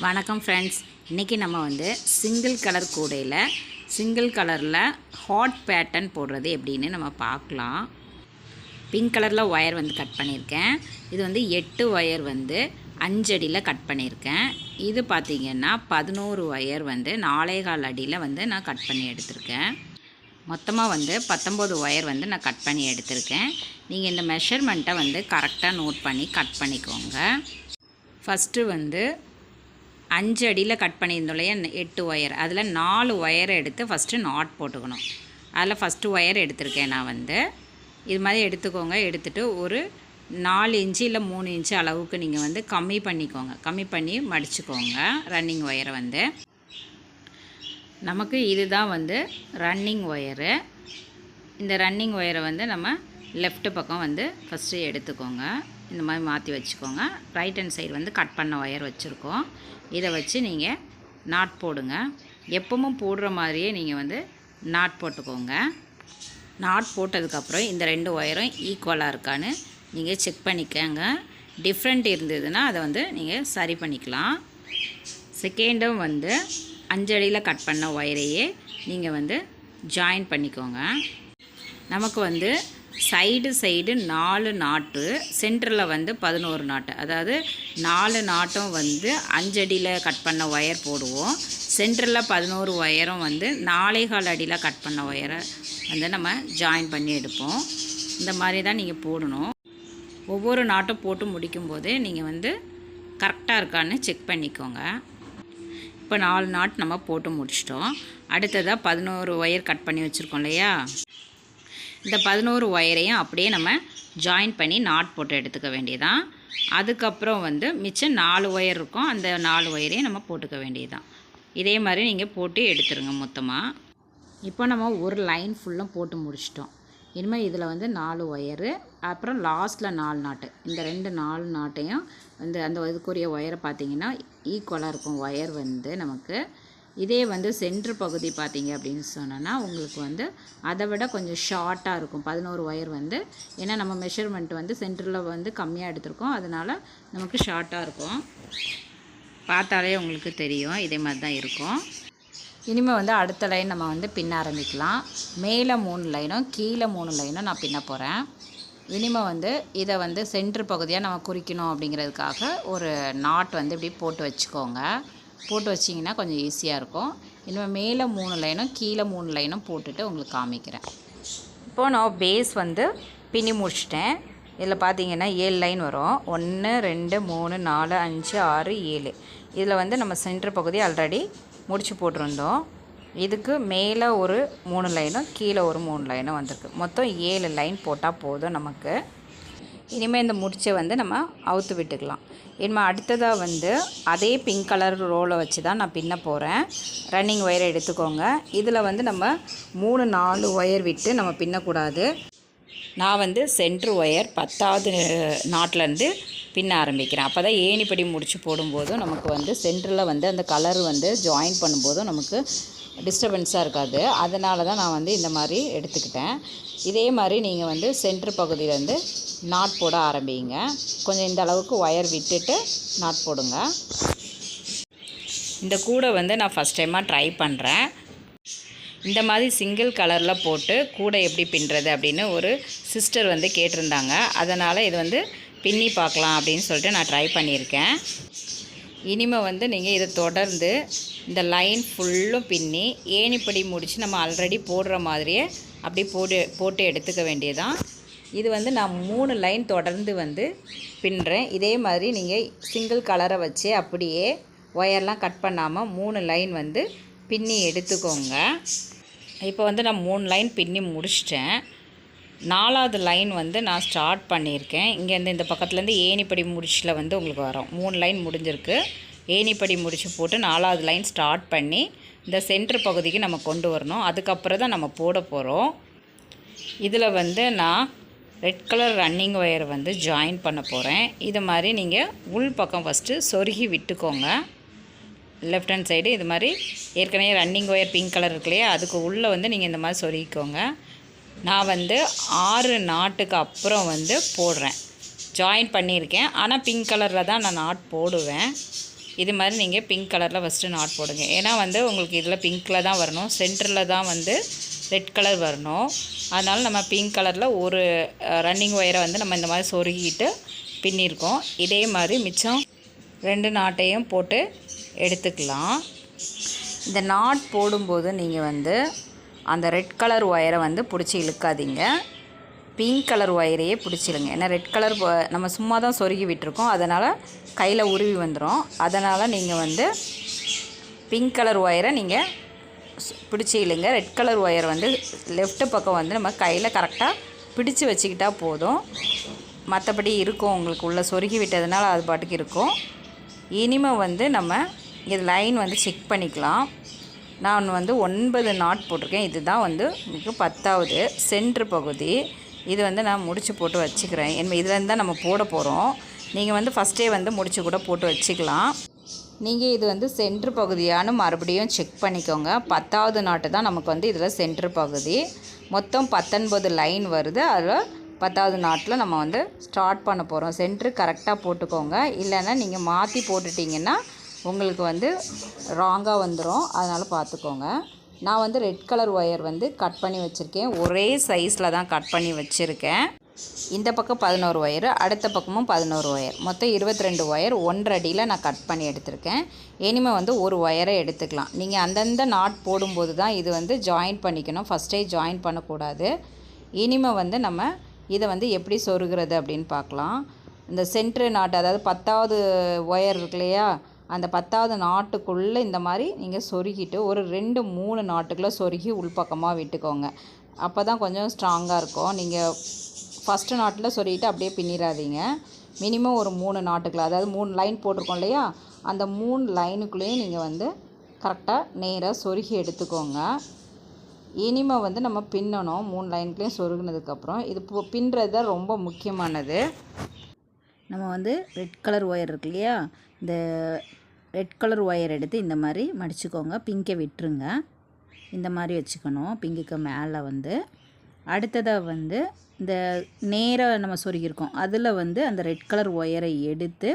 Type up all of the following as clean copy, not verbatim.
வணக்கம் ஃப்ரெண்ட்ஸ். இன்றைக்கி நம்ம வந்து சிங்கிள் கலர் கூடையில் சிங்கிள் கலரில் ஹாட் பேட்டர்ன் போடுறது எப்படின்னு நம்ம பார்க்கலாம். பிங்க் கலரில் ஒயர் வந்து கட் பண்ணியிருக்கேன். இது வந்து 8 ஒயர் வந்து 5 அடியில் கட் பண்ணியிருக்கேன். இது பார்த்திங்கன்னா 11 ஒயர் வந்து 4.25 அடியில் வந்து நான் கட் பண்ணி எடுத்திருக்கேன். மொத்தமாக வந்து 19 ஒயர் வந்து நான் கட் பண்ணி எடுத்திருக்கேன். நீங்கள் இந்த மெஷர்மெண்ட்டை வந்து கரெக்டாக நோட் பண்ணி கட் பண்ணிக்கோங்க. ஃபஸ்ட்டு வந்து 5 அடியில் கட் பண்ணியிருந்தோம் இல்லையா 8 ஒயர், அதில் 4 ஒயரை எடுத்து ஃபஸ்ட்டு நாட் போட்டுக்கணும். அதில் ஃபஸ்ட்டு ஒயர் எடுத்திருக்கேன் நான் வந்து. இது மாதிரி எடுத்துக்கோங்க. எடுத்துகிட்டு ஒரு 4 இன்ச்சு இல்லை 3 இன்ச்சு அளவுக்கு நீங்கள் வந்து கம்மி பண்ணிக்கோங்க. கம்மி பண்ணி மடிச்சுக்கோங்க ரன்னிங் ஒயரை வந்து. நமக்கு இதுதான் வந்து ரன்னிங் ஒயரு. இந்த ரன்னிங் ஒயரை வந்து நம்ம லெஃப்ட் பக்கம் வந்து ஃபஸ்ட்டு எடுத்துக்கோங்க. இந்த மாதிரி மாற்றி வச்சுக்கோங்க. ரைட் ஹேண்ட் சைடு வந்து கட் பண்ண ஒயர் வச்சுருக்கோம். இதை வச்சு நீங்கள் நாட் போடுங்க. எப்பவும் போடுற மாதிரியே நீங்கள் வந்து நாட் போட்டுக்கோங்க. நாட் போட்டதுக்கப்புறம் இந்த 2 ஒயரும் ஈக்குவலாக இருக்கான்னு நீங்கள் செக் பண்ணிக்கோங்க. டிஃப்ரெண்ட் இருந்ததுன்னா அதை வந்து நீங்கள் சரி பண்ணிக்கலாம். செகண்டும் வந்து 5 அடியில் கட் பண்ண ஒயரையே நீங்கள் வந்து ஜாயின் பண்ணிக்கோங்க. நமக்கு வந்து சைடு 4 நாட்டு, சென்டரில் வந்து 11 நாட்டு, அதாவது 4 நாட்டும் வந்து 5 அடியில் கட் பண்ண ஒயர் போடுவோம். சென்டரில் 11 ஒயரும் வந்து 4.25 அடியில் கட் பண்ண ஒயரை வந்து நம்ம ஜாயின் பண்ணி எடுப்போம். இந்த மாதிரி தான் நீங்கள் போடணும். ஒவ்வொரு நாட்டும் போட்டு முடிக்கும்போது நீங்கள் வந்து கரெக்டாக இருக்கான்னு செக் பண்ணிக்கோங்க. இப்போ 4 நாட் நம்ம போட்டு முடிச்சிட்டோம். அடுத்ததாக 11 ஒயர் கட் பண்ணி வச்சுருக்கோம் இல்லையா, இந்த 11 ஒயரையும் அப்படியே நம்ம ஜாயின் பண்ணி நாட் போட்டு எடுத்துக்க வேண்டியதான். அதுக்கப்புறம் வந்து மிச்சம் 4 ஒயர் இருக்கும். அந்த 4 ஒயரையும் நம்ம போட்டுக்க வேண்டியதான். இதே மாதிரி நீங்கள் போட்டு எடுத்துருங்க மொத்தமாக. இப்போ நம்ம ஒரு லைன் ஃபுல்லாக போட்டு முடிச்சிட்டோம். இனிமேல் இதில் வந்து 4 ஒயரு, அப்புறம் லாஸ்ட்டில் 4 நாட்டு. இந்த 4 நாட்டையும் வந்து அந்த இதுக்குரிய ஒயரை பார்த்திங்கன்னா ஈக்குவலாக இருக்கும் ஒயர் வந்து நமக்கு. இதே வந்து சென்ட்ரு பகுதி பார்த்திங்க அப்படின்னு சொன்னோன்னா உங்களுக்கு வந்து அதை விட கொஞ்சம் ஷார்ட்டாக இருக்கும் 11 ஒயர் வந்து. ஏன்னா நம்ம மெஷர்மெண்ட் வந்து சென்டரில் வந்து கம்மியாக எடுத்திருக்கோம், அதனால் நமக்கு ஷார்ட்டாக இருக்கும். பார்த்தாலே உங்களுக்கு தெரியும் இதே மாதிரி தான் இருக்கும். இனிமேல் வந்து அடுத்த லைன் நம்ம வந்து பின்ன ஆரம்பிக்கலாம். மேலே 3 லைனும் கீழே 3 லைனும் நான் பின்ன போகிறேன். இனிமேல் வந்து இதை வந்து சென்ட்ரு பகுதியாக நம்ம குறிக்கணும் அப்படிங்கிறதுக்காக ஒரு நாட் வந்து இப்படி போட்டு வச்சுக்கோங்க. போட்டு வச்சிங்கன்னா கொஞ்சம் ஈஸியாக இருக்கும். இனிமேல் மேலே 3 லைனும் கீழே 3 லைனும் போட்டுட்டு உங்களுக்கு காமிக்கிறேன். இப்போது நான் பேஸ் வந்து பின்னி முடிச்சிட்டேன். இதில் பார்த்தீங்கன்னா 7 லைன் வரும். 1 2 3 4 5 6 7. இதில் வந்து நம்ம சென்டர் பகுதி ஆல்ரெடி முடிச்சு போட்டிருந்தோம். இதுக்கு மேலே ஒரு 3 லைனும் கீழே ஒரு 3 லைனும் வந்திருக்கு. மொத்தம் 7 லைன் போட்டால் போதும் நமக்கு. இனிமேல் இந்த முடிச்சை வந்து நம்ம அவுத்து விட்டுக்கலாம். இனிமேல் அடுத்ததாக வந்து அதே பிங்க் கலர் ரோலை வச்சு தான் நான் பின்ன போகிறேன். ரன்னிங் ஒயரை எடுத்துக்கோங்க. இதில் வந்து நம்ம 3-4 ஒயர் விட்டு நம்ம பின்னக்கூடாது. நான் வந்து சென்ட்ரு ஒயர் 10வது நாட்லேருந்து பின்ன ஆரம்பிக்கிறேன். அப்போ தான் ஏணிப்படி முடிச்சு போடும்போதும் நமக்கு வந்து சென்டரில் வந்து அந்த கலர் வந்து ஜாயின் பண்ணும்போதும் நமக்கு டிஸ்டர்பன்ஸாக இருக்காது. அதனால தான் நான் வந்து இந்த மாதிரி எடுத்துக்கிட்டேன். இதே மாதிரி நீங்கள் வந்து சென்ட்ரு பகுதியிலேருந்து நாட் போட ஆரம்பிங்க. கொஞ்சம் இந்த அளவுக்கு ஒயர் விட்டுட்டு நாட் போடுங்க. இந்த கூடை வந்து நான் ஃபஸ்ட் டைமாக ட்ரை பண்ணுறேன். இந்த மாதிரி சிங்கிள் கலரில் போட்டு கூடை எப்படி பின்னுறது அப்படின்னு ஒரு சிஸ்டர் வந்து கேட்டிருந்தாங்க. அதனால் இது வந்து பின்னி பார்க்கலாம் அப்படின்னு சொல்லிட்டு நான் ட்ரை பண்ணியிருக்கேன். இனிமேல் வந்து நீங்கள் இதை தொடர்ந்து இந்த லைன் ஃபுல்லும் பின்னி ஏணிப்படி முடித்து நம்ம ஆல்ரெடி போடுற மாதிரியே அப்படி போட்டு எடுத்துக்க வேண்டியதான். இது வந்து நான் 3 லைன் தொடர்ந்து வந்து பின்னுறேன். இதே மாதிரி நீங்கள் சிங்கிள் கலரை வச்சு அப்படியே ஒயர்லாம் கட் பண்ணாமல் 3 லைன் வந்து பின்னி எடுத்துக்கோங்க. இப்போ வந்து நான் 3 லைன் பின்னி முடிச்சிட்டேன். 4வது லைன் வந்து நான் ஸ்டார்ட் பண்ணியிருக்கேன். இங்கேருந்து இந்த பக்கத்துலேருந்து ஏணிப்படி முடிச்சில் வந்து உங்களுக்கு வரும். 3 லைன் முடிஞ்சிருக்கு. ஏணிப்படி முடிச்சு போட்டு 4வது லைன் ஸ்டார்ட் பண்ணி இந்த சென்ட்ரு பகுதிக்கு நம்ம கொண்டு வரணும். அதுக்கப்புறம் தான் நம்ம போட போகிறோம். இதில் வந்து நான் ரெட் கலர் ரன்னிங் ஒயர் வந்து ஜாயின் பண்ண போகிறேன். இது மாதிரி நீங்கள் உள் பக்கம் ஃபஸ்ட்டு சொருகி விட்டுக்கோங்க. லெஃப்ட் ஹேண்ட் சைடு இது மாதிரி ஏற்கனவே ரன்னிங் ஒயர் பிங்க் கலர் இருக்கு இல்லையா, அதுக்கு உள்ளே வந்து நீங்கள் இந்த மாதிரி சொருகிக்கோங்க. நான் வந்து 6 நாட்டுக்கு அப்புறம் வந்து போடுறேன். ஜாயின் பண்ணியிருக்கேன். ஆனால் பிங்க் கலரில் தான் நான் நாட் போடுவேன். இது மாதிரி நீங்கள் பிங்க் கலரில் ஃபஸ்ட்டு நாட் போடுங்க. ஏன்னா வந்து உங்களுக்கு இதில் பிங்க்கில் தான் வரணும், சென்டரில் தான் வந்து ரெட் கலர் வரணும். அதனால் நம்ம பிங்க் கலரில் ஒரு ரன்னிங் ஒயரை வந்து நம்ம இந்த மாதிரி சொருகிட்டு பின்னிருக்கோம். இதே மாதிரி மிச்சம் 2 நாட்டையும் போட்டு எடுத்துக்கலாம். இந்த நாட் போடும்போது நீங்கள் வந்து அந்த ரெட் கலர் ஒயரை வந்து பிடிச்சி இழுக்காதீங்க, பிங்க் கலர் ஒயரையே பிடிச்சிடுங்க. ஏன்னா ரெட் கலர் நம்ம சும்மா தான் சொருகி விட்டுருக்கோம், அதனால் கையில் உருவி வந்துடும். அதனால் நீங்கள் வந்து பிங்க் கலர் ஒயரை நீங்கள் பிடிச்சி இழுங்க. ரெட் கலர் ஒயர் வந்து லெஃப்ட் பக்கம் வந்து நம்ம கையில் கரெக்டாக பிடிச்சி வச்சுக்கிட்டால் போதும். மற்றபடி இருக்கும் உங்களுக்கு உள்ள சொருகி விட்டதுனால அது பாட்டுக்கு இருக்கும். இனிமேல் வந்து நம்ம இது லைன் வந்து செக் பண்ணிக்கலாம். நான் வந்து 9 நாட் போட்டிருக்கேன். இதுதான் வந்து உங்களுக்கு 10வது சென்ட்ரு பகுதி. இது வந்து நான் முடிச்சு போட்டு வச்சுக்கிறேன். இதுலேருந்து தான் நம்ம போட போகிறோம். நீங்கள் வந்து ஃபஸ்ட்டே வந்து முடிச்சு கூட போட்டு வச்சுக்கலாம். நீங்கள் இது வந்து சென்ட்ரு பகுதியானு மறுபடியும் செக் பண்ணிக்கோங்க. 10வது நாட்டு தான் நமக்கு வந்து இதில் சென்ட்ரு பகுதி. மொத்தம் 19 லைன் வருது. அதில் 10வது நாட்டில் நம்ம வந்து ஸ்டார்ட் பண்ண போகிறோம். சென்ட்ரு கரெக்டாக போட்டுக்கோங்க, இல்லைன்னா நீங்கள் மாற்றி போட்டுட்டிங்கன்னா உங்களுக்கு வந்து ராங்காக வந்துடும். அதனால் பார்த்துக்கோங்க. நான் வந்து ரெட் கலர் ஒயர் வந்து கட் பண்ணி வச்சுருக்கேன். ஒரே சைஸில் தான் கட் பண்ணி வச்சுருக்கேன். இந்த பக்கம் 11 ஒயர், அடுத்த பக்கமும் 11 ஒயர், மொத்தம் 22 ஒயர் 1.5 அடியில் நான் கட் பண்ணி எடுத்திருக்கேன். இனிமேல் வந்து ஒரு ஒயரை எடுத்துக்கலாம். நீங்கள் அந்தந்த நாட் போடும்போது தான் இது வந்து ஜாயின் பண்ணிக்கணும், ஃபஸ்ட்டே ஜாயின் பண்ணக்கூடாது. இனிமேல் வந்து நம்ம இதை வந்து எப்படி சொருகிறது அப்படின்னு பார்க்கலாம். இந்த சென்ட்ரு நாட்டு, அதாவது 10வது ஒயர் இருக்கு இல்லையா, அந்த 10வது நாட்டுக்குள்ளே இந்த மாதிரி நீங்கள் சொருகிட்டு ஒரு 2-3 நாட்டுக்குள்ளே சொருகி உள்பக்கமாக விட்டுக்கோங்க. அப்போ தான் கொஞ்சம் ஸ்ட்ராங்காக இருக்கும். நீங்கள் ஃபஸ்ட்டு நாட்டில் சொருகிட்டு அப்படியே பின்னிடாதீங்க. மினிமம் ஒரு 3 நாட்டுக்குள்ள, அதாவது 3 லைன் போட்டிருக்கோம் இல்லையா, அந்த 3 லைனுக்குள்ளேயும் நீங்கள் வந்து கரெக்டாக நேராக சொருகி எடுத்துக்கோங்க. இனிமேல் வந்து நம்ம பின்னணும். 3 லைனுக்குள்ளேயும் சொருகினதுக்கப்புறம் இது பின்னுறது தான் ரொம்ப முக்கியமானது. நம்ம வந்து ரெட் கலர் ஒயர் இருக்கு இல்லையா, இந்த ரெட் கலர் ஒயர் எடுத்து இந்த மாதிரி மடிச்சுக்கோங்க. பிங்கை விட்டுருங்க, இந்த மாதிரி வச்சுக்கணும். பிங்குக்கு மேலே வந்து அடுத்ததாக வந்து இந்த நேராக நம்ம சொருகியிருக்கோம், அதில் வந்து அந்த ரெட் கலர் ஒயரை எடுத்து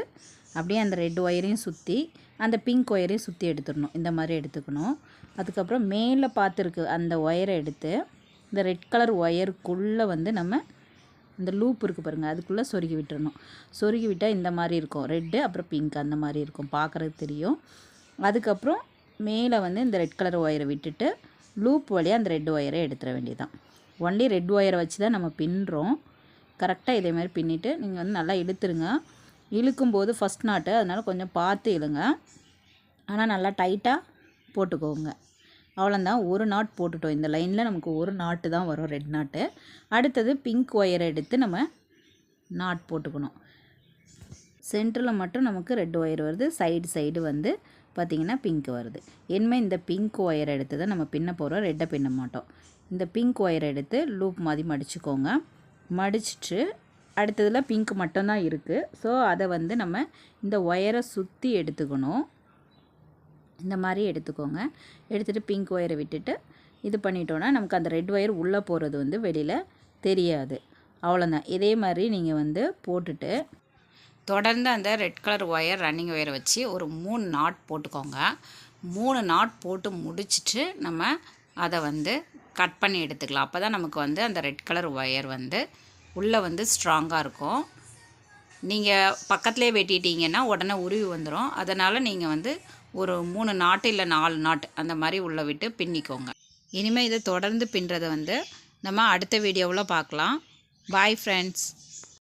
அப்படியே அந்த ரெட் ஒயரையும் சுற்றி அந்த பிங்க் ஒயரையும் சுற்றி எடுத்துடணும். இந்த மாதிரி எடுத்துக்கணும். அதுக்கப்புறம் மேலே பார்த்துருக்கு அந்த ஒயரை எடுத்து இந்த ரெட் கலர் ஒயருக்குள்ளே வந்து நம்ம இந்த லூப் இருக்குது பாருங்கள், அதுக்குள்ளே சொருகி விட்டுறணும். சொருகி விட்டால் இந்த மாதிரி இருக்கும், ரெட்டு அப்புறம் பிங்க் அந்த மாதிரி இருக்கும், பார்க்குறது தெரியும். அதுக்கப்புறம் மேலே வந்து இந்த ரெட் கலர் ஒயரை விட்டுட்டு லூப் வழியாக அந்த ரெட் ஒயரை எடுத்துட வேண்டியதான். ஒன்லி ரெட் ஒயரை வச்சு தான் நம்ம பின்னுறோம். கரெக்டாக இதே மாதிரி பின்னிட்டு நீங்கள் வந்து நல்லா இழுத்துருங்க. இழுக்கும்போது ஃபஸ்ட் நாட்டு, அதனால் கொஞ்சம் பார்த்து இழுங்க, ஆனால் நல்லா டைட்டாக போட்டுக்கோங்க. அவ்வளோதான், ஒரு நாட் போட்டுட்டோம். இந்த லைனில் நமக்கு ஒரு நாட்டு தான் வரும், ரெட் நாட்டு. அடுத்தது பிங்க் ஒயரை எடுத்து நம்ம நாட் போட்டுக்கணும். சென்டரில் மட்டும் நமக்கு ரெட் ஒயர் வருது, சைடு வந்து பார்த்திங்கன்னா பிங்க் வருது. இனிமேல் இந்த பிங்க் ஒயரை எடுத்து தான் நம்ம பின்ன போகிறோம், ரெட்டை பின்ன மாட்டோம். இந்த பிங்க் ஒயரை எடுத்து லூப் மாதிரி மடிச்சுக்கோங்க. மடிச்சிட்டு அடுத்ததில் பிங்க் மட்டும்தான் இருக்குது. ஸோ அதை வந்து நம்ம இந்த ஒயரை சுற்றி எடுத்துக்கணும். இந்த மாதிரி எடுத்துக்கோங்க. எடுத்துகிட்டு பிங்க் ஒயரை விட்டுட்டு இது பண்ணிட்டோன்னா நமக்கு அந்த ரெட் ஒயர் உள்ளே போகிறது வந்து வெளியில் தெரியாது. அவ்வளோதான். இதே மாதிரி நீங்கள் வந்து போட்டுட்டு தொடர்ந்து அந்த ரெட் கலர் ஒயர் ரன்னிங் ஒயரை வச்சு ஒரு 3 நாட் போட்டுக்கோங்க. 3 நாட் போட்டு முடிச்சுட்டு நம்ம அதை வந்து கட் பண்ணி எடுத்துக்கலாம். அப்போ தான் நமக்கு வந்து அந்த ரெட் கலர் ஒயர் வந்து உள்ளே வந்து ஸ்ட்ராங்காக இருக்கும். நீங்கள் பக்கத்துலேயே வெட்டிட்டீங்கன்னா உடனே உருவி வந்துடும். அதனால் நீங்கள் வந்து ஒரு 3 நாட்டு இல்லை 4 நாட் அந்த மாதிரி உள்ளே விட்டு பின்னிக்கோங்க. இனிமேல் இதை தொடர்ந்து பின்னுறதை வந்து நம்ம அடுத்த வீடியோவில் பார்க்கலாம். Bye friends.